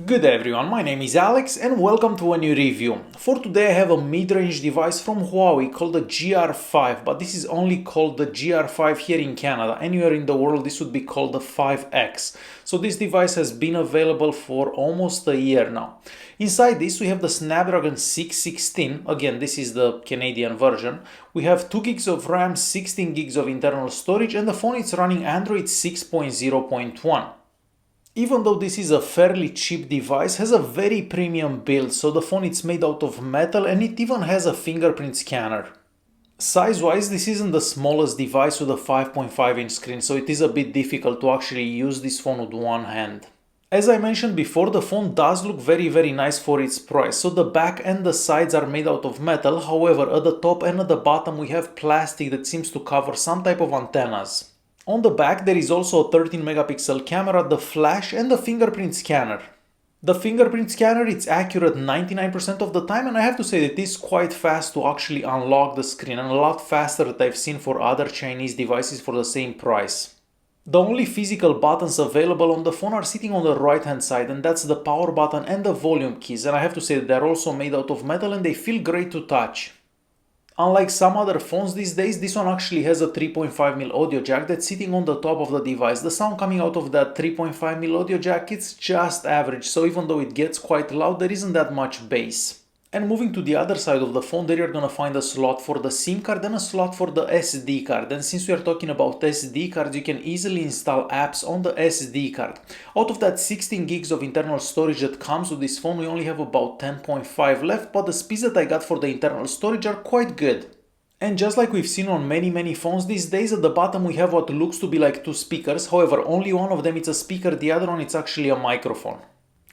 Good everyone, my name is Alex and welcome to a new review. For today I have a mid-range device from Huawei called the GR5, but this is only called the GR5 here in Canada. Anywhere in the world this would be called the 5X. So this device has been available for almost a year now. Inside this we have the Snapdragon 616, again this is the Canadian version. We have 2 gigs of RAM, 16 gigs of internal storage, and the phone is running Android 6.0.1. Even though this is a fairly cheap device, has a very premium build, so the phone is made out of metal and it even has a fingerprint scanner. Size-wise, this isn't the smallest device with a 5.5-inch screen, so it is a bit difficult to actually use this phone with one hand. As I mentioned before, the phone does look very nice for its price. So the back and the sides are made out of metal, however at the top and at the bottom we have plastic that seems to cover some type of antennas. On the back there is also a 13 megapixel camera, the flash and the fingerprint scanner. The fingerprint scanner is accurate 99% of the time, and I have to say that it is quite fast to actually unlock the screen, and a lot faster than I've seen for other Chinese devices for the same price. The only physical buttons available on the phone are sitting on the right hand side, and that's the power button and the volume keys, and I have to say that they're also made out of metal and they feel great to touch. Unlike some other phones these days, this one actually has a 3.5mm audio jack that's sitting on the top of the device. The sound coming out of that 3.5mm audio jack is just average, so even though it gets quite loud, there isn't that much bass. And moving to the other side of the phone, there you're gonna find a slot for the SIM card and a slot for the SD card. And since we are talking about SD cards, you can easily install apps on the SD card. Out of that 16 gigs of internal storage that comes with this phone, we only have about 10.5 left, but the speeds that I got for the internal storage are quite good. And just like we've seen on many phones these days, at the bottom we have what looks to be like two speakers. However, only one of them is a speaker, the other one is actually a microphone.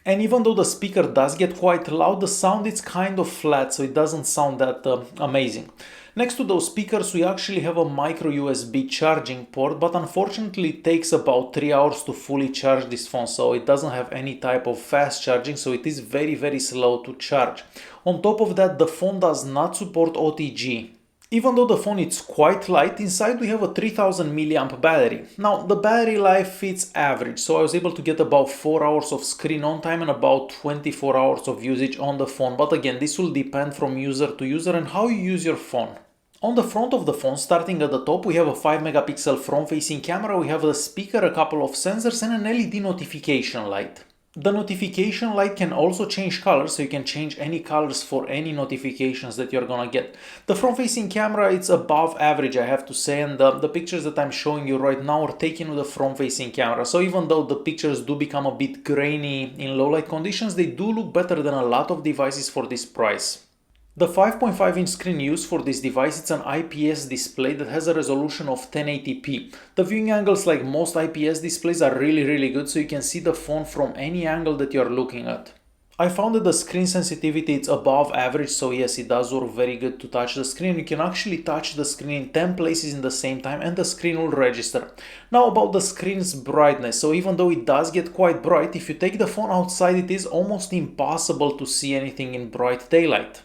And even though the speaker does get quite loud, the sound is kind of flat, so it doesn't sound that amazing. Next to those speakers we actually have a micro USB charging port, but unfortunately it takes about 3 hours to fully charge this phone, so it doesn't have any type of fast charging, so it is very slow to charge. On top of that, the phone does not support OTG. Even though the phone is quite light, inside we have a 3000 mAh battery. Now the battery life is average, so I was able to get about 4 hours of screen on time and about 24 hours of usage on the phone, but again this will depend from user to user and how you use your phone. On the front of the phone, starting at the top, we have a 5 megapixel front-facing camera, we have a speaker, a couple of sensors and an LED notification light. The notification light can also change colors, so you can change any colors for any notifications that you're gonna get. The front-facing camera, it's above average, I have to say, and the pictures that I'm showing you right now are taken with the front-facing camera. So even though the pictures do become a bit grainy in low-light conditions, they do look better than a lot of devices for this price. The 5.5-inch screen used for this device, it's an IPS display that has a resolution of 1080p. The viewing angles, like most IPS displays, are really good, so you can see the phone from any angle that you're looking at. I found that the screen sensitivity is above average, so yes, it does work very good to touch the screen. You can actually touch the screen in 10 places in the same time and the screen will register. Now about the screen's brightness, so even though it does get quite bright, if you take the phone outside it is almost impossible to see anything in bright daylight.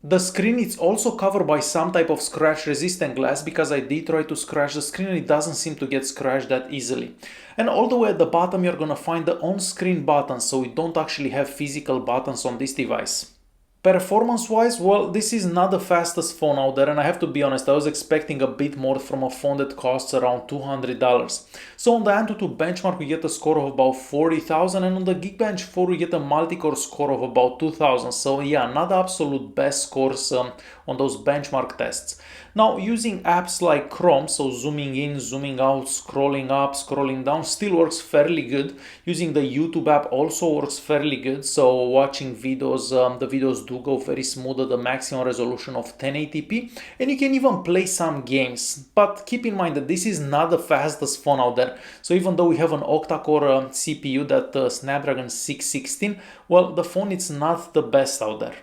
The screen is also covered by some type of scratch resistant glass, because I did try to scratch the screen and it doesn't seem to get scratched that easily. And all the way at the bottom you're gonna find the on-screen buttons, so we don't actually have physical buttons on this device. Performance wise, well, this is not the fastest phone out there, and I have to be honest, I was expecting a bit more from a phone that costs around $200. So on the Antutu benchmark we get a score of about 40,000, and on the Geekbench 4 we get a multi-core score of about 2,000. So yeah, not the absolute best scores on those benchmark tests. Now using apps like Chrome, so zooming in, zooming out, scrolling up, scrolling down, still works fairly good. Using the YouTube app also works fairly good, so watching videos, the videos do go very smooth at the maximum resolution of 1080p, and you can even play some games. But keep in mind that this is not the fastest phone out there, so even though we have an octa-core CPU, that Snapdragon 616, well, the phone is not the best out there.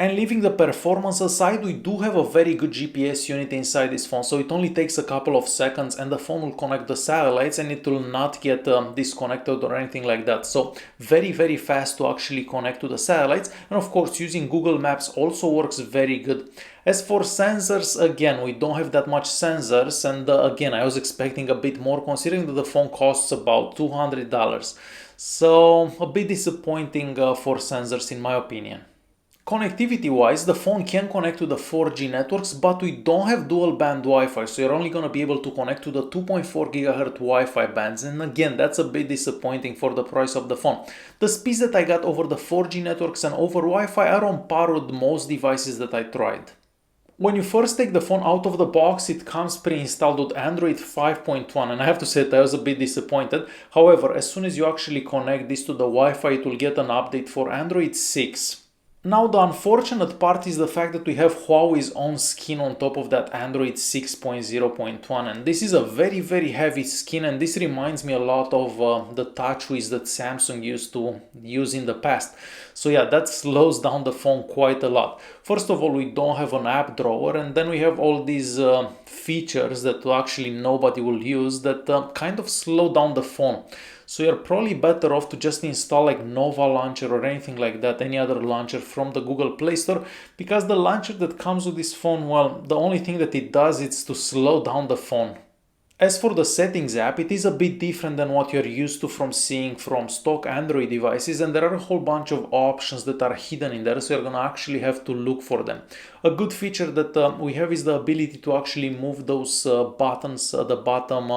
And leaving the performance aside, we do have a very good GPS unit inside this phone, so it only takes a couple of seconds and the phone will connect the satellites and it will not get disconnected or anything like that. So very fast to actually connect to the satellites, and of course using Google Maps also works very good. As for sensors, again, we don't have that much sensors, and again, I was expecting a bit more considering that the phone costs about $200. So a bit disappointing for sensors in my opinion. Connectivity wise, the phone can connect to the 4G networks, but we don't have dual band Wi-Fi, so you're only going to be able to connect to the 2.4 GHz Wi-Fi bands, and again, that's a bit disappointing for the price of the phone. The speeds that I got over the 4G networks and over Wi-Fi are on par with most devices that I tried. When you first take the phone out of the box, it comes pre-installed with Android 5.1, and I have to say that I was a bit disappointed. However, as soon as you actually connect this to the Wi-Fi, it will get an update for Android 6. Now the unfortunate part is the fact that we have Huawei's own skin on top of that Android 6.0.1, and this is a very heavy skin, and this reminds me a lot of the TouchWiz that Samsung used to use in the past. So yeah, that slows down the phone quite a lot. First of all, we don't have an app drawer, and then we have all these features that actually nobody will use that kind of slow down the phone. So you're probably better off to just install like Nova Launcher or anything like that, any other launcher from the Google Play Store, because the launcher that comes with this phone, well, the only thing that it does is to slow down the phone. As for the settings app, it is a bit different than what you're used to from seeing from stock Android devices, and there are a whole bunch of options that are hidden in there, so you're gonna actually have to look for them. A good feature that we have is the ability to actually move those buttons at the bottom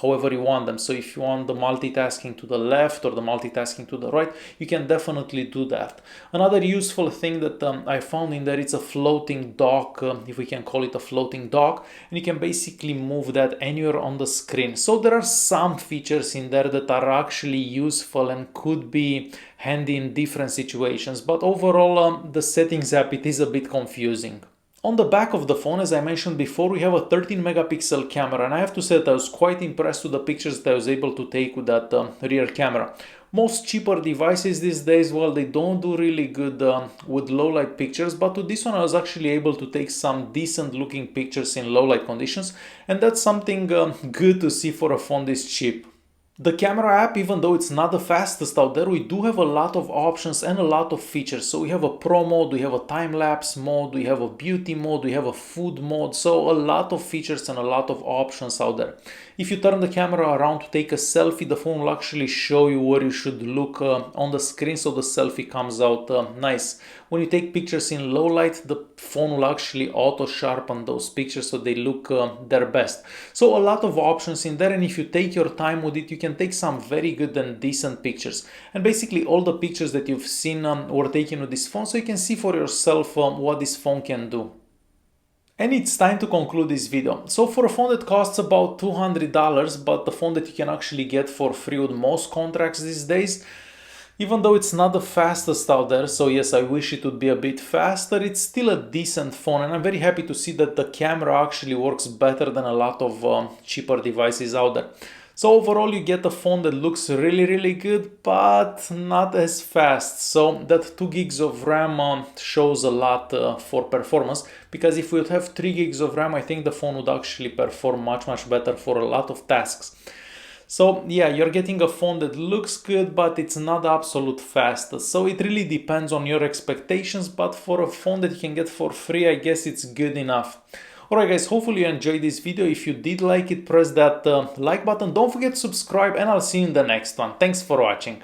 however you want them. So if you want the multitasking to the left or the multitasking to the right, you can definitely do that. Another useful thing that I found in there, it's a floating dock, if we can call it a floating dock, and you can basically move that anywhere on the screen. So there are some features in there that are actually useful and could be handy in different situations, but overall the settings app, it is a bit confusing. On the back of the phone, as I mentioned before, we have a 13 megapixel camera, and I have to say that I was quite impressed with the pictures that I was able to take with that rear camera. Most cheaper devices these days, well, they don't do really good with low light pictures, but with this one I was actually able to take some decent looking pictures in low light conditions, and that's something good to see for a phone this cheap. The camera app, even though it's not the fastest out there, we do have a lot of options and a lot of features. So we have a pro mode, we have a time-lapse mode, we have a beauty mode, we have a food mode. So a lot of features and a lot of options out there. If you turn the camera around to take a selfie, the phone will actually show you where you should look on the screen, so the selfie comes out nice. When you take pictures in low light, the phone will actually auto sharpen those pictures so they look their best. So a lot of options in there, and if you take your time with it, you can take some very good and decent pictures. And basically all the pictures that you've seen were taken with this phone, so you can see for yourself what this phone can do. And it's time to conclude this video. So for a phone that costs about $200, but the phone that you can actually get for free with most contracts these days, even though it's not the fastest out there, so yes, I wish it would be a bit faster, it's still a decent phone, and I'm very happy to see that the camera actually works better than a lot of cheaper devices out there. So overall you get a phone that looks really good, but not as fast. So that 2 gigs of RAM shows a lot for performance, because if we would have 3 gigs of RAM, I think the phone would actually perform much better for a lot of tasks. So yeah, you're getting a phone that looks good, but it's not the absolute fastest. So it really depends on your expectations, but for a phone that you can get for free, I guess it's good enough. Alright guys, hopefully you enjoyed this video. If you did like it, press that like button. Don't forget to subscribe, and I'll see you in the next one. Thanks for watching.